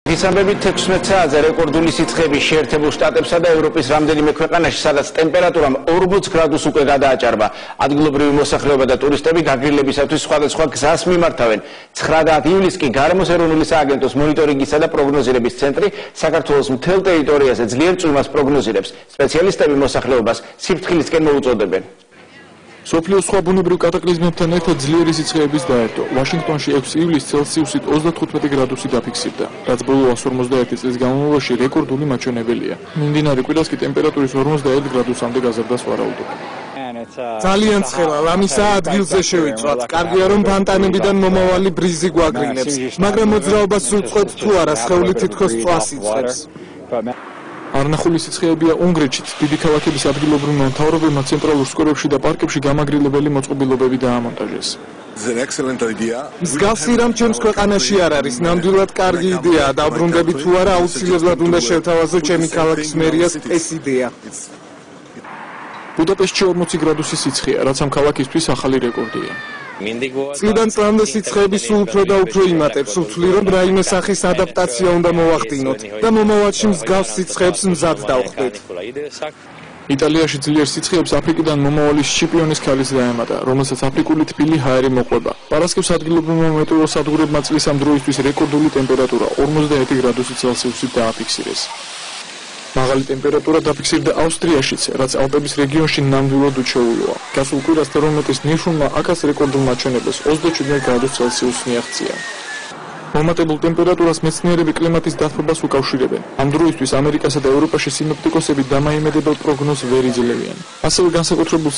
Ისამბები 16 საათზე რეკორდული სიცხეების შეერთებულ შტატებსა და ევროპის რამდენიმე ქვეყანაში, სადაც ტემპერატურამ 40 გრადუს უკვე გადააჭარბა. ადგილობრივი მოსახლეობა და ტურისტები გაგრილებისათვის სხვადასხვა გზას მიმართავენ. 9 ივლისს კი გარემოს ეროვნული სააგენტოს მონიტორინგისა და პროგნოზირების ცენტრი საქართველოს მთელ ტერიტორიაზე ძლიერ წვიმას პროგნოზირებს. სპეციალისტები მოსახლეობას სიფრთხილისკენ მოუწოდებენ. სოფლიოს სხვა ბუნებრივ კატაკლიზმებთან ერთად ძლიერი სიცხეების დაერთო. ვაშინგტონში 6 ივლისს ცელსიუსით 35 გრადუსი დაფიქსირდა, რაც ბოლო 151 წლის განმავლობაში რეკორდული მაჩვენებელია. მიმდინარე კვირას კი ტემპერატურის 41 გრადუსამდე გაზრდას ვარაუდობენ. ძალიან ცხელა, ლამისაა ადგილზე შევიწვათ. კარგია რომ ფანტანებიდან მომავალი ბრიზი გვაგრინებს, მაგრამ მოძრაობას უწყვეტ თუ არა, სხეული თითქოს წვას იწყებს. არნახული სიცხეებია უნგრეთშიც, დიდი ქალაქების ადგილობრივმა მთავრობებმა ცენტრალურ სკვერებში და პარკებში გამაგრილებელი მოწყობილობები დაამონტაჟეს. მსგავსი რამ ჩემს ქვეყანაში არ არის, ნამდვილად კარგი იდეაა, დაბრუნდები თუ არა, აუცილებლად უნდა შევთავაზო ჩემი ქალაქის მერიას ეს იდეა. ბუდაპეშტში 40 გრადუსი სიცხეა, რაც ამ ქალაქისთვის ახალი რეკორდია. წლიდან წლამდე სიცხეები სულ უფრო და უფრო იმატებს, ვთვლი რომ რაიმე სახის ადაპტაცია უნდა მოვახდინოთ და მომავალში მსგავს სიცხეებს მზად დავხდეთ. იტალიაში ძლიერ სიცხეებს აფრიკიდან მომავალი შიპიონის ქალის დაემატა, რომელსაც აფრიკული თბილი ჰაერი მოყვება. პარასკევს ადგილობრივმა მეტეოროსადგურებმა წლის ამ დროისთვის რეკორდული ტემპერატურა 41 გრადუსი ცელსიუსით დააფიქსირეს. მაღალი ტემპერატურა დაფიქსირდა ავსტრიაშიც, რაც ალპების რეგიონში ნამდვილად უჩვეულოა. გასულ კვირას თერმომეტრის ნიშნულმა აქაც რეკორდულ მაჩვენებელს 27 გრადუს ცელსიუსს მიაღწია. მომატებულ ტემპერატურას მეცნიერები კლიმატის დათბობას უკავშირებენ. ამ დროისთვის ამერიკასა და ევროპაში სინოპტიკოსები დამაიმედებელ პროგნოზს ვერ იძლევიან. ასევე განსაკუთრებულ